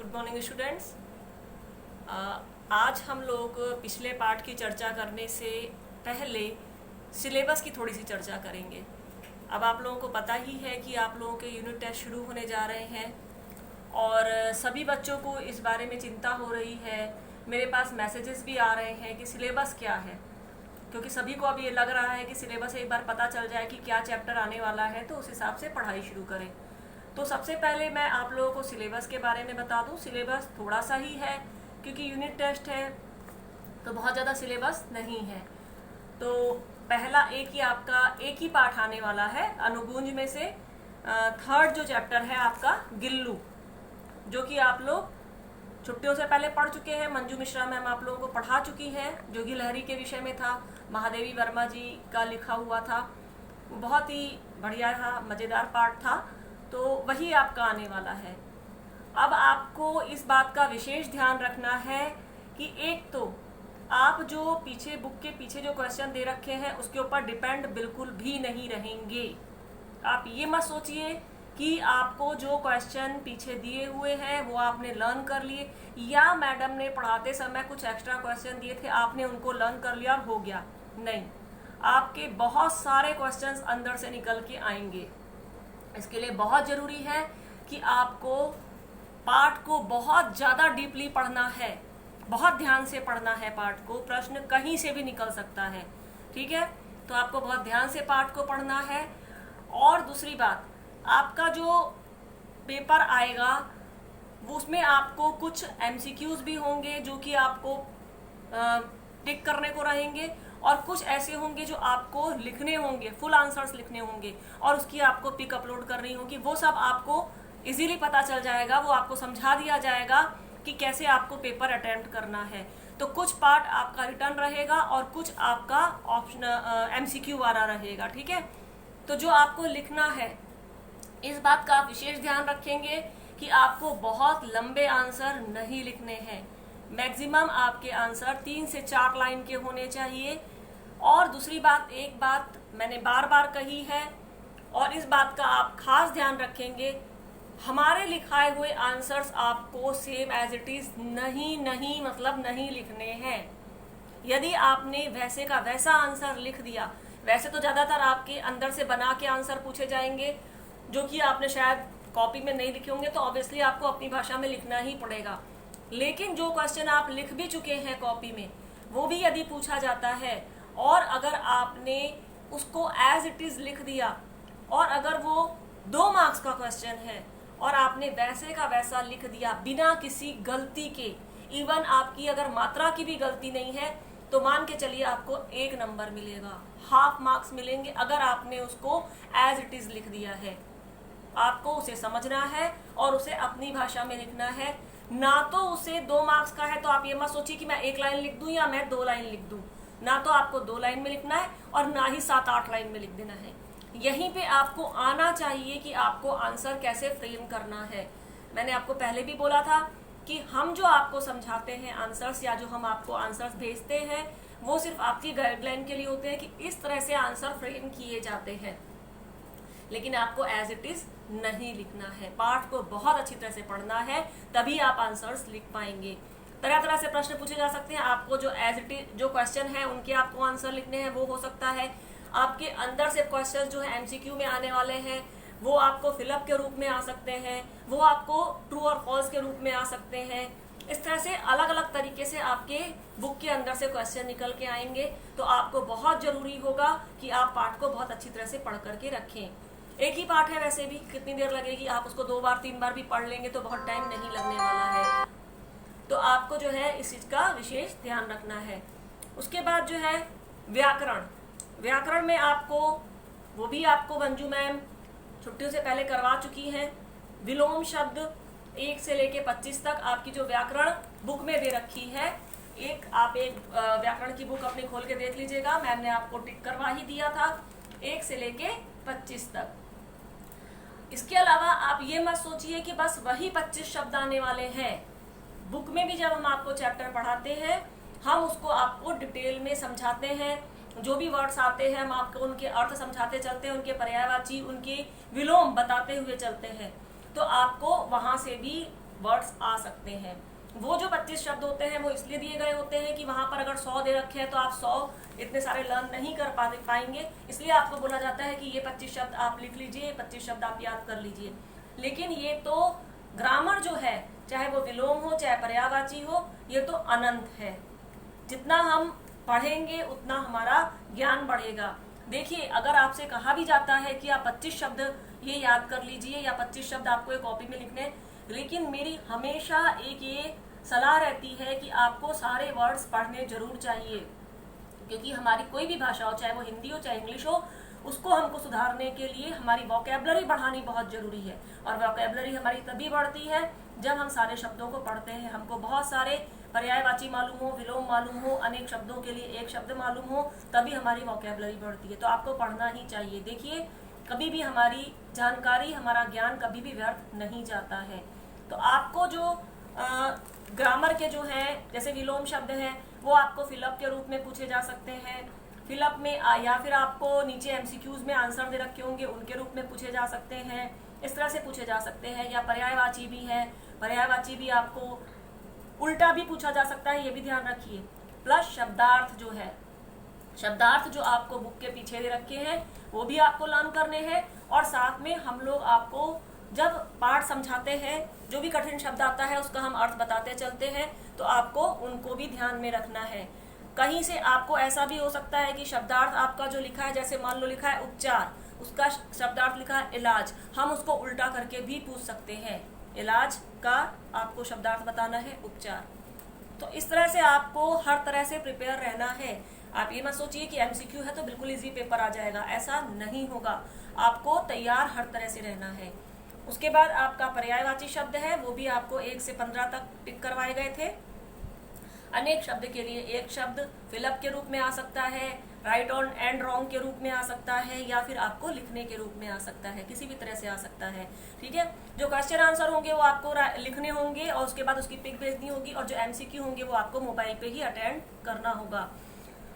Good morning students. आज हम लोग पिछले पार्ट की चर्चा करने से पहले सिलेबस की थोड़ी सी चर्चा करेंगे। अब आप लोगों को पता ही है कि आप लोगों के यूनिट टेस्ट शुरू होने जा रहे हैं और सभी बच्चों को इस बारे में चिंता हो रही है। मेरे पास मैसेजेस भी आ रहे हैं कि सिलेबस क्या है, क्योंकि सभी को अब ये लग रहा है कि सिलेबस एक बार पता चल जाए कि क्या चैप्टर आने वाला है तो उस हिसाब से पढ़ाई शुरू करें। तो सबसे पहले मैं आप लोगों को सिलेबस के बारे में बता दूं। सिलेबस थोड़ा सा ही है क्योंकि यूनिट टेस्ट है, तो बहुत ज़्यादा सिलेबस नहीं है। तो पहला एक ही पार्ट आने वाला है अनुगुंज में से। थर्ड जो चैप्टर है आपका गिल्लू, जो कि आप लोग छुट्टियों से पहले पढ़ चुके हैं। मंजू मिश्रा मैम आप लोगों को पढ़ा चुकी हैं, जो कि लहरी के विषय में था, महादेवी वर्मा जी का लिखा हुआ था। बहुत ही बढ़िया था, मज़ेदार पार्ट था। तो वही आपका आने वाला है। अब आपको इस बात का विशेष ध्यान रखना है कि एक तो आप जो पीछे बुक के पीछे जो क्वेश्चन दे रखे हैं उसके ऊपर डिपेंड बिल्कुल भी नहीं रहेंगे। आप ये मत सोचिए कि आपको जो क्वेश्चन पीछे दिए हुए हैं वो आपने लर्न कर लिए, या मैडम ने पढ़ाते समय कुछ एक्स्ट्रा क्वेश्चन दिए थे आपने उनको लर्न कर लिया और हो गया। नहीं, आपके बहुत सारे क्वेश्चंस अंदर से निकल के आएंगे। इसके लिए बहुत ज़रूरी है कि आपको पाठ को बहुत ज़्यादा डीपली पढ़ना है, बहुत ध्यान से पढ़ना है पाठ को। प्रश्न कहीं से भी निकल सकता है, ठीक है? तो आपको बहुत ध्यान से पाठ को पढ़ना है। और दूसरी बात, आपका जो पेपर आएगा वो उसमें आपको कुछ एमसीक्यूज भी होंगे जो कि आपको टिक करने को रहेंगे, और कुछ ऐसे होंगे जो आपको लिखने होंगे, फुल आंसर्स लिखने होंगे और उसकी आपको पिक अपलोड करनी होगी। वो सब आपको इजीली पता चल जाएगा, वो आपको समझा दिया जाएगा कि कैसे आपको पेपर अटेम्प्ट करना है। तो कुछ पार्ट आपका रिटर्न रहेगा और कुछ आपका ऑप्शन एमसीक्यू वाला रहेगा, ठीक है? तो जो आपको लिखना है इस बात का आप विशेष ध्यान रखेंगे कि आपको बहुत लंबे आंसर नहीं लिखने हैं। मैक्सिमम आपके आंसर 3 से 4 लाइन के होने चाहिए। और दूसरी बात, एक बात मैंने बार बार कही है और इस बात का आप खास ध्यान रखेंगे, हमारे लिखाए हुए आंसर्स आपको सेम एज इट इज नहीं लिखने हैं। यदि आपने वैसे का वैसा आंसर लिख दिया, वैसे तो ज़्यादातर आपके अंदर से बना के आंसर पूछे जाएंगे जो कि आपने शायद कॉपी में नहीं लिखे होंगे, तो ऑब्वियसली आपको अपनी भाषा में लिखना ही पड़ेगा। लेकिन जो क्वेश्चन आप लिख भी चुके हैं कॉपी में, वो भी यदि पूछा जाता है और अगर आपने उसको एज इट इज लिख दिया, और अगर वो 2 मार्क्स का क्वेश्चन है और आपने वैसे का वैसा लिख दिया बिना किसी गलती के, इवन आपकी अगर मात्रा की भी गलती नहीं है, तो मान के चलिए आपको 1 नंबर मिलेगा, हाफ मार्क्स मिलेंगे अगर आपने उसको एज इट इज लिख दिया है। आपको उसे समझना है और उसे अपनी भाषा में लिखना है, ना तो उसे 2 मार्क्स का है तो आप ये मत सोचिए कि मैं 1 लाइन लिख दूं या मैं 2 लाइन लिख दूं। ना तो आपको 2 लाइन में लिखना है और ना ही 7-8 लाइन में लिख देना है। यहीं पे आपको आना चाहिए कि आपको आंसर कैसे फ्रेम करना है। मैंने आपको पहले भी बोला था कि हम जो आपको समझाते हैं आंसर्स, या जो हम आपको आंसर्स भेजते हैं, वो सिर्फ आपकी गाइडलाइन के लिए होते हैं कि इस तरह से आंसर फ्रेम किए जाते हैं, लेकिन आपको एज इट इज नहीं लिखना है। पाठ को बहुत अच्छी तरह से पढ़ना है, तभी आप आंसर्स लिख पाएंगे। तरह तरह से प्रश्न पूछे जा सकते हैं। आपको जो एज इट इज जो क्वेश्चन है उनके आपको आंसर लिखने हैं, वो हो सकता है। आपके अंदर से क्वेश्चन जो है एमसीक्यू में आने वाले हैं, वो आपको फिलअप के रूप में आ सकते हैं, वो आपको ट्रू और फॉल्स के रूप में आ सकते हैं। इस तरह से अलग अलग तरीके से आपके बुक के अंदर से क्वेश्चन निकल के आएंगे। तो आपको बहुत जरूरी होगा कि आप पाठ को बहुत अच्छी तरह से पढ़ करके रखें। एक ही पाठ है, वैसे भी कितनी देर लगेगी, आप उसको 2 बार 3 बार भी पढ़ लेंगे तो बहुत टाइम नहीं लगने वाला है। तो आपको जो है इस चीज का विशेष ध्यान रखना है। उसके बाद जो है व्याकरण में आपको, वो भी आपको मंजू मैम छुट्टियों से पहले करवा चुकी हैं। विलोम शब्द 1 से लेके 25 तक आपकी जो व्याकरण बुक में दे रखी है, आप एक व्याकरण की बुक अपनी खोल के देख लीजिएगा, मैम ने आपको टिक करवा ही दिया था 1 से लेके 25 तक। इसके अलावा आप ये मत सोचिए कि बस वही 25 शब्द आने वाले हैं। बुक में भी जब हम आपको चैप्टर पढ़ाते हैं, हम उसको आपको डिटेल में समझाते हैं। जो भी वर्ड्स आते हैं हम आपको उनके अर्थ समझाते चलते हैं, उनके पर्यायवाची, उनके विलोम बताते हुए चलते हैं। तो आपको वहां से भी वर्ड्स आ सकते हैं। वो जो 25 शब्द होते हैं वो इसलिए दिए गए होते हैं कि वहां पर अगर 100 दे रखे हैं तो आप 100 इतने सारे लर्न नहीं कर पाएंगे, इसलिए आपको बोला जाता है कि ये 25 शब्द आप लिख लीजिए, 25 शब्द आप याद कर लीजिए। लेकिन ये तो ग्रामर जो है, चाहे वो विलोम हो चाहे पर्यायवाची हो, ये तो अनंत है। जितना हम पढ़ेंगे उतना हमारा ज्ञान बढ़ेगा। देखिए, अगर आपसे कहा भी जाता है कि आप 25 शब्द ये याद कर लीजिए या 25 शब्द आपको एक कॉपी में लिखने, लेकिन मेरी हमेशा एक ये सलाह रहती है कि आपको सारे वर्ड्स पढ़ने जरूर चाहिए, क्योंकि हमारी कोई भी भाषा हो, चाहे वो हिंदी हो चाहे इंग्लिश हो, उसको हमको सुधारने के लिए हमारी वोकैबुलरी बढ़ानी बहुत जरूरी है। और वोकैबुलरी हमारी तभी बढ़ती है जब हम सारे शब्दों को पढ़ते हैं। हमको बहुत सारे पर्यायवाची मालूम हो, विलोम मालूम हो, अनेक शब्दों के लिए एक शब्द मालूम हो, तभी हमारी वोकैबुलरी बढ़ती है। तो आपको पढ़ना ही चाहिए। देखिए, कभी भी हमारी जानकारी, हमारा ज्ञान कभी भी व्यर्थ नहीं जाता है। तो आपको जो ग्रामर के जो हैं, जैसे विलोम शब्द हैं, वो आपको फिलअप के रूप में पूछे जा सकते हैं। फिलअप में या फिर आपको नीचे एमसीक्यूज में आंसर दे रखे होंगे, उनके रूप में पूछे जा सकते हैं। इस तरह से पूछे जा सकते हैं। या पर्यायवाची भी है, पर्यायवाची भी आपको उल्टा भी पूछा जा सकता है, ये भी ध्यान रखिए। प्लस शब्दार्थ जो है, शब्दार्थ जो आपको बुक के पीछे दे रखे हैं वो भी आपको लर्न करने हैं। और साथ में हम लोग आपको जब पाठ समझाते हैं, जो भी कठिन शब्द आता है उसका हम अर्थ बताते चलते हैं, तो आपको उनको भी ध्यान में रखना है। कहीं से आपको ऐसा भी हो सकता है कि शब्दार्थ आपका जो लिखा है, जैसे मान लो लिखा है उपचार, उसका शब्दार्थ लिखा है इलाज, हम उसको उल्टा करके भी पूछ सकते हैं। इलाज का आपको शब्दार्थ बताना है उपचार। तो इस तरह से आपको हर तरह से प्रिपेयर रहना है। आप ये मत सोचिए कि एमसीक्यू है तो बिल्कुल इजी पेपर आ जाएगा, ऐसा नहीं होगा। आपको तैयार हर तरह से रहना है। उसके बाद आपका पर्यायवाची शब्द है, वो भी आपको 1 से 15 तक टिक करवाए गए थे। अनेक शब्द के लिए एक शब्द फिलअप के रूप में आ सकता है, राइट ऑन एंड रॉन्ग के रूप में आ सकता है, या फिर आपको लिखने के रूप में आ सकता है, किसी भी तरह से आ सकता है। ठीक है, जो क्वेश्चन आंसर होंगे वो आपको लिखने होंगे और उसके बाद उसकी पिक भेजनी होगी, और जो एमसीक्यू होंगे वो आपको मोबाइल पे ही अटेंड करना होगा।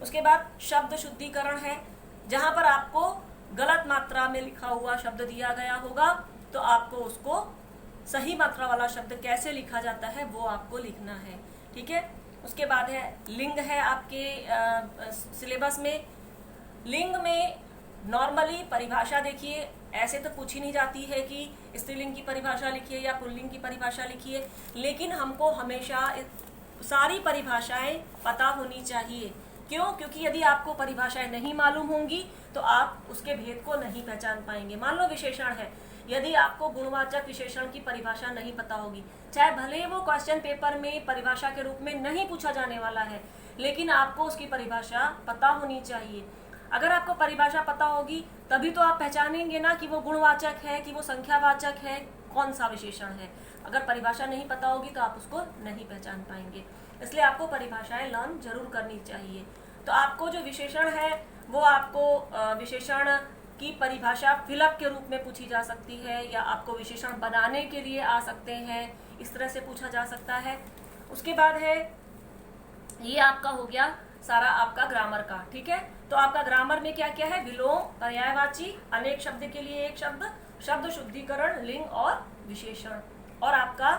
उसके बाद शब्द शुद्धिकरण है, जहां पर आपको गलत मात्रा में लिखा हुआ शब्द दिया गया होगा तो आपको उसको सही मात्रा वाला शब्द कैसे लिखा जाता है वो आपको लिखना है। ठीक है, उसके बाद है लिंग है आपके सिलेबस में। लिंग में नॉर्मली परिभाषा देखिए, ऐसे तो पूछी नहीं जाती है कि स्त्रीलिंग की परिभाषा लिखिए या पुल्लिंग की परिभाषा लिखिए, लेकिन हमको हमेशा सारी परिभाषाएं पता होनी चाहिए। क्यों? क्योंकि यदि आपको परिभाषाएं नहीं मालूम होंगी तो आप उसके भेद को नहीं पहचान पाएंगे। मान लो विशेषण है, यदि आपको गुणवाचक विशेषण की परिभाषा नहीं पता होगी, चाहे भले वो क्वेश्चन पेपर में परिभाषा के रूप में नहीं पूछा जाने वाला है, लेकिन आपको उसकी परिभाषा पता होनी चाहिए। अगर आपको परिभाषा पता होगी तभी तो आप पहचानेंगे ना कि वो गुणवाचक है कि वो संख्यावाचक है, कौन सा विशेषण है। अगर परिभाषा नहीं पता होगी तो आप उसको नहीं पहचान पाएंगे। इसलिए आपको परिभाषाएं लर्न जरूर करनी चाहिए। तो आपको जो विशेषण है वो आपको विशेषण की परिभाषा फिलअप के रूप में पूछी जा सकती है, या आपको विशेषण बनाने के लिए आ सकते हैं, इस तरह से पूछा जा सकता है। उसके बाद है, ये आपका हो गया सारा आपका ग्रामर का। ठीक है, तो आपका ग्रामर में क्या क्या है? विलोम, पर्यायवाची, अनेक शब्द के लिए एक शब्द, शब्द शुद्धिकरण, लिंग और विशेषण। और आपका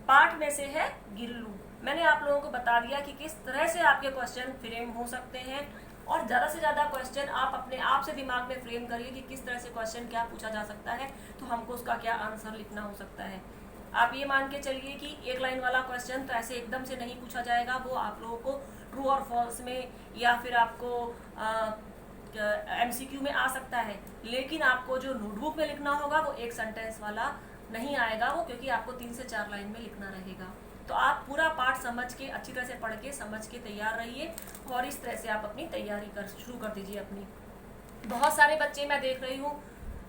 पाठ में से है गिल्लू। मैंने आप लोगों को बता दिया कि किस तरह से आपके क्वेश्चन फ्रेम हो सकते हैं, और ज़्यादा से ज़्यादा क्वेश्चन आप अपने आप से दिमाग में फ्रेम करिए कि किस तरह से क्वेश्चन क्या पूछा जा सकता है, तो हमको उसका क्या आंसर लिखना हो सकता है। आप ये मान के चलिए कि एक लाइन वाला क्वेश्चन तो ऐसे एकदम से नहीं पूछा जाएगा, वो आप लोगों को ट्रू और फॉल्स में या फिर आपको एमसीक्यू में आ सकता है, लेकिन आपको जो नोटबुक में लिखना होगा वो एक सेंटेंस वाला नहीं आएगा वो, क्योंकि आपको 3 से 4 लाइन में लिखना रहेगा। तो आप पूरा पाठ समझ के, अच्छी तरह से पढ़ के, समझ के तैयार रहिए, और इस तरह से आप अपनी तैयारी शुरू कर दीजिए अपनी। बहुत सारे बच्चे मैं देख रही हूँ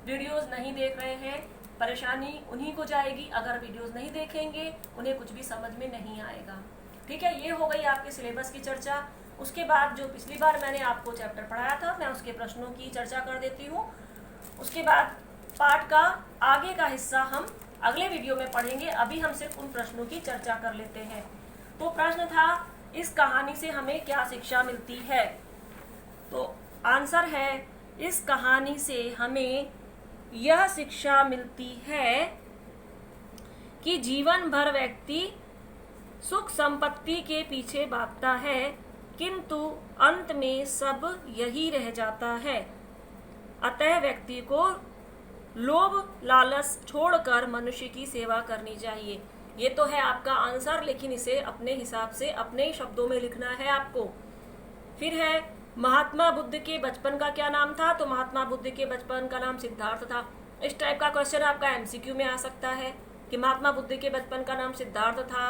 वीडियोस नहीं देख रहे हैं, परेशानी उन्हीं को जाएगी। अगर वीडियोस नहीं देखेंगे उन्हें कुछ भी समझ में नहीं आएगा। ठीक है, ये हो गई आपके सिलेबस की चर्चा। उसके बाद जो पिछली बार मैंने आपको चैप्टर पढ़ाया था, मैं उसके प्रश्नों की चर्चा कर देती हूँ। उसके बाद पाठ का आगे का हिस्सा हम अगले वीडियो में पढ़ेंगे। अभी हम सिर्फ उन प्रश्नों की चर्चा कर लेते हैं। तो प्रश्न था, इस कहानी से हमें क्या शिक्षा मिलती है? तो आंसर है, इस कहानी से हमें यह शिक्षा मिलती है कि जीवन भर व्यक्ति सुख संपत्ति के पीछे भागता है, किंतु अंत में सब यही रह जाता है। अतः व्यक्ति को लोभ लालच छोड़कर मनुष्य की सेवा करनी चाहिए। ये तो है आपका आंसर, लेकिन इसे अपने हिसाब से अपने शब्दों में लिखना है आपको। फिर है महात्मा बुद्ध के बचपन का क्या नाम था? तो महात्मा बुद्ध के बचपन का नाम सिद्धार्थ था। इस टाइप का क्वेश्चन आपका एमसीक्यू में आ सकता है कि महात्मा बुद्ध के बचपन का नाम सिद्धार्थ था,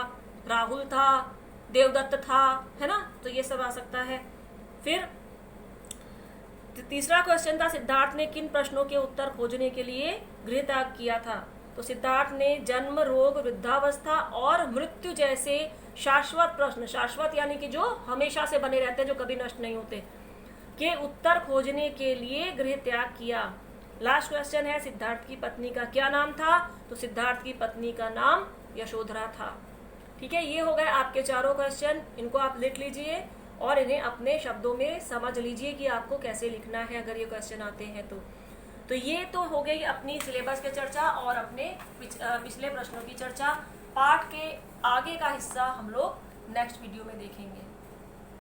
राहुल था, देवदत्त था, है ना। तो ये सब आ सकता है। फिर तीसरा क्वेश्चन था, सिद्धार्थ ने किन प्रश्नों के उत्तर खोजने के लिए गृह त्याग किया था? तो सिद्धार्थ ने जन्म, रोग, वृद्धावस्था और मृत्यु जैसे शाश्वत प्रश्न, शाश्वत यानी कि जो हमेशा से बने रहते हैं, जो कभी नष्ट नहीं होते, के उत्तर खोजने के लिए गृह त्याग किया। लास्ट क्वेश्चन है, सिद्धार्थ की पत्नी का क्या नाम था? तो सिद्धार्थ की पत्नी का नाम यशोधरा था। ठीक है, ये हो गए आपके चारों क्वेश्चन। इनको आप लिख लीजिए और इन्हें अपने शब्दों में समझ लीजिए कि आपको कैसे लिखना है अगर ये क्वेश्चन आते हैं तो ये तो हो गई अपनी सिलेबस की चर्चा और अपने पिछले प्रश्नों की चर्चा। पाठ के आगे का हिस्सा हम लोग नेक्स्ट वीडियो में देखेंगे।